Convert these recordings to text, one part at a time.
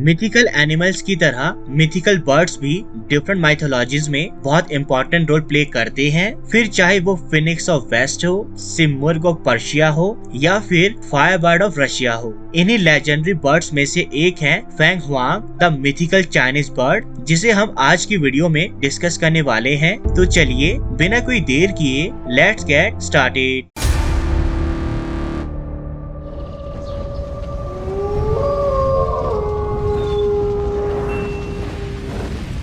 Mythical animals की तरह mythical birds भी डिफरेंट माइथोलॉजीज में बहुत इंपॉर्टेंट रोल प्ले करते हैं। फिर चाहे वो फिनिक्स ऑफ वेस्ट हो, सिमुर्ग ऑफ पर्शिया हो या फिर फायरबर्ड ऑफ रशिया हो। इन्हीं लेजेंडरी बर्ड्स में से एक है Feng Huang, the mythical Chinese bird, जिसे हम आज की वीडियो में डिस्कस करने वाले हैं। तो चलिए बिना कोई देर किए let's get started.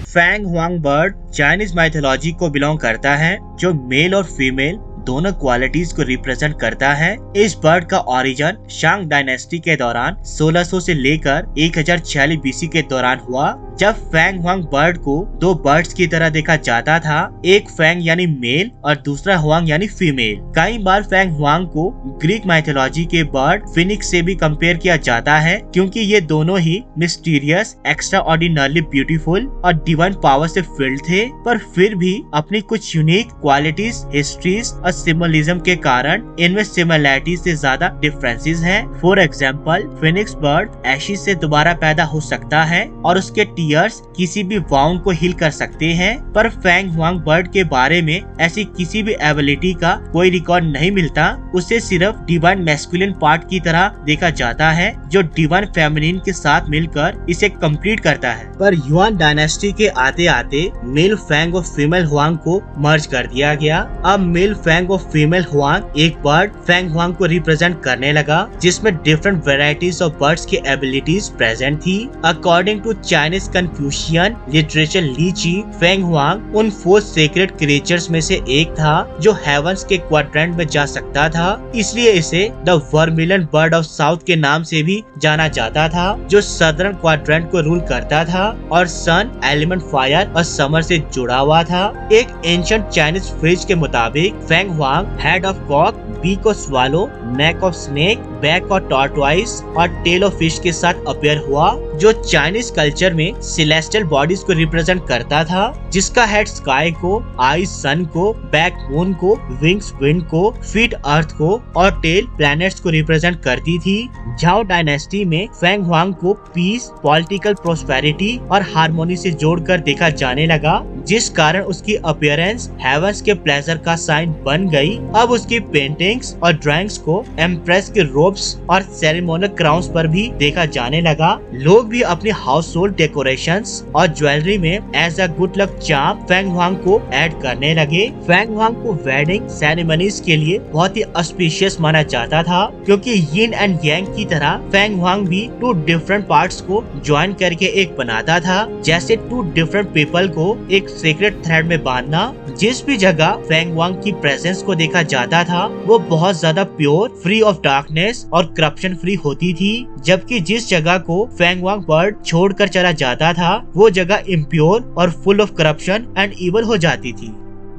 Feng Huang bird Chinese mythology को बिलोंग करता है, जो मेल और फीमेल दोनों क्वालिटीज को रिप्रेजेंट करता है। इस बर्ड का ओरिजिन शांग डायनेस्टी के दौरान 1600 से लेकर 1046 बीसी के दौरान हुआ, जब फेंग हुआंग बर्ड को दो बर्ड्स की तरह देखा जाता था, एक फेंग यानी मेल और दूसरा हुआंग यानी फीमेल। कई बार फेंग हुआंग को ग्रीक माइथोलॉजी के बर्ड फिनिक्स से भी कंपेयर किया जाता है, क्योंकि ये दोनों ही मिस्टीरियस, एक्स्ट्रा ऑर्डिनरली ब्यूटीफुल और डिवाइन पावर से फिल्ड थे, पर फिर भी अपनी कुछ यूनिक क्वालिटीज, हिस्ट्रीज और सिंबलिज्म के कारण इनमें सिमिलैरिटीज से ज्यादा डिफरेंसेस हैं। For example, Phoenix bird Ashes से दोबारा पैदा हो सकता है और उसके टीयर्स किसी भी वाउंड को हील कर सकते हैं, पर फेंग हुआंग बर्ड के बारे में ऐसी किसी भी एबिलिटी का कोई रिकॉर्ड नहीं मिलता। उसे सिर्फ डिवाइन मैस्कुलिन पार्ट की तरह देखा जाता है, जो डिवाइन फेमिनिन के साथ मिलकर इसे कंप्लीट करता है। पर युआन डायनेस्टी के आते आते मेल फेंग और फीमेल हुआंग को मर्ज कर दिया गया। अब मेल फेंग और फीमेल हुआंग एक बर्ड फेंग हुआंग को रिप्रेजेंट करने लगा, जिसमें डिफरेंट वेराइटीज ऑफ बर्ड्स की एबिलिटीज प्रेजेंट थी। According to Chinese Confucian literature Liji, Feng Huang उन 4 सेक्रेड क्रिएचर्स में से एक था जो हेवंस के क्वाड्रेंट में जा सकता था, इसलिए इसे द वर्मिलन बर्ड ऑफ साउथ के नाम से भी जाना जाता था, जो सदर्न क्वाड्रेंट को रूल करता था और सन, एलिमेंट फायर और समर से जुड़ा हुआ था। एक एंशिएंट चाइनीज फ्रिज के मुताबिक Feng Huang head of cock, beak of swallow, neck of snake, back of tortoise और टेल ऑफ फिश के साथ अपीयर हुआ, जो चाइनीज कल्चर में सेलेस्टियल बॉडीज को रिप्रेजेंट करता था, जिसका हेड स्काई को, आईज सन को, बैक मून को, विंग्स विंड को, फीट अर्थ को और टेल प्लैनेट्स को रिप्रेजेंट करती थी। झाओ डायनेस्टी में फेंग हुआंग को पीस, पॉलिटिकल प्रोस्पेरिटी और हार्मोनी से जोड़कर देखा जाने लगा, जिस कारण उसकी अपीयरेंस हेवंस के प्लेजर का साइन बन गई। अब उसकी पेंटिंग्स और ड्राइंग्स को एम्प्रेस के रोब्स और सेरेमोनियल क्राउन्स पर भी देखा जाने लगा। लोग भी अपनी हाउस होल्ड डेकोरेशंस और ज्वेलरी में as a good luck charm Feng Huang को ऐड करने लगे। फेंग हुआंग को वेडिंग सेरेमनीज के लिए बहुत ही ऑस्पिशियस माना जाता था, क्योंकि यिन एंड यांग की तरह फेंग हुआंग भी 2 डिफरेंट पार्ट्स को ज्वाइन करके एक बनाता था, जैसे 2 डिफरेंट पीपल को एक सीक्रेट थ्रेड में बांधना। जिस भी जगह फेंग हुआंग की प्रेजेंस को देखा जाता था, वो बहुत ज्यादा प्योर, फ्री ऑफ डार्कनेस और करप्शन फ्री होती थी, जबकि जिस जगह को फेंग हुआंग बर्ड छोड़कर चला जाता था, वो जगह इम्प्योर और full of corruption and evil हो जाती थी।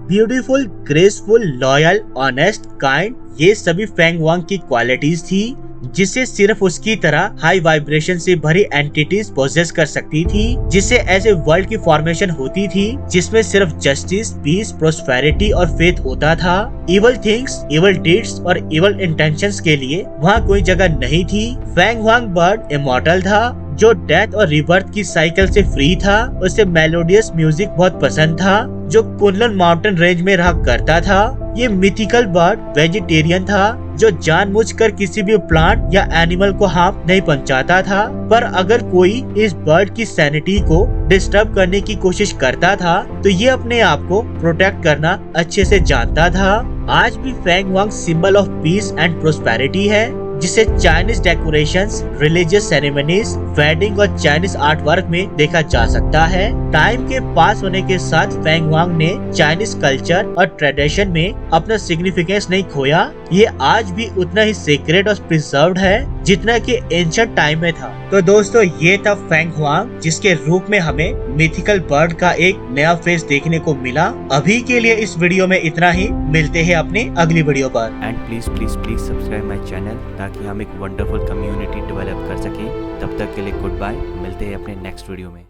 Beautiful, graceful, loyal, honest, kind, ये सभी फेंग हुआंग की क्वालिटीज थी, जिसे सिर्फ उसकी तरह हाई वाइब्रेशन से भरी एंटिटीज पोजेस कर सकती थी, जिससे ऐसे वर्ल्ड की फॉर्मेशन होती थी जिसमें सिर्फ जस्टिस, पीस, प्रोस्पेरिटी और फेथ होता था। इवल थिंग्स, इवल डीड्स और इवल इंटेंशंस के लिए वहाँ कोई जगह नहीं थी। फेंग हुआंग बर्ड इमॉर्टल था, जो डेथ और रिबर्थ की साइकिल से फ्री था। उसे मेलोडियस म्यूजिक बहुत पसंद था, जो कुनलन माउंटेन रेंज में रहा करता था। ये मिथिकल बर्ड वेजिटेरियन था, जो जानबूझकर किसी भी प्लांट या एनिमल को हार्म नहीं पहुंचाता था, पर अगर कोई इस बर्ड की सैनिटी को डिस्टर्ब करने की कोशिश करता था, तो ये अपने आप को प्रोटेक्ट करना अच्छे से जानता था। आज भी Feng Huang symbol of peace and prosperity है, जिसे Chinese decorations, religious ceremonies, wedding और चाइनीज आर्ट वर्क में देखा जा सकता है। टाइम के पास होने के साथ फेंग हुआंग ने चाइनीज कल्चर और ट्रेडिशन में अपना सिग्निफिकेंस नहीं खोया। ये आज भी उतना ही सीक्रेट और प्रिजर्व्ड है जितना कि एंशिएंट टाइम में था। तो दोस्तों, ये था फेंग हुआंग, जिसके रूप में हमें मिथिकल बर्ड का एक नया फेस देखने को मिला। अभी के लिए इस वीडियो में इतना ही, मिलते हैं अपनी अगली वीडियो पर। And please subscribe my channel, ताकि हम एक वंडरफुल कम्युनिटी डेवलप कर सकें। तब तक के लिए गुड बाय, मिलते हैं अपने नेक्स्ट वीडियो में।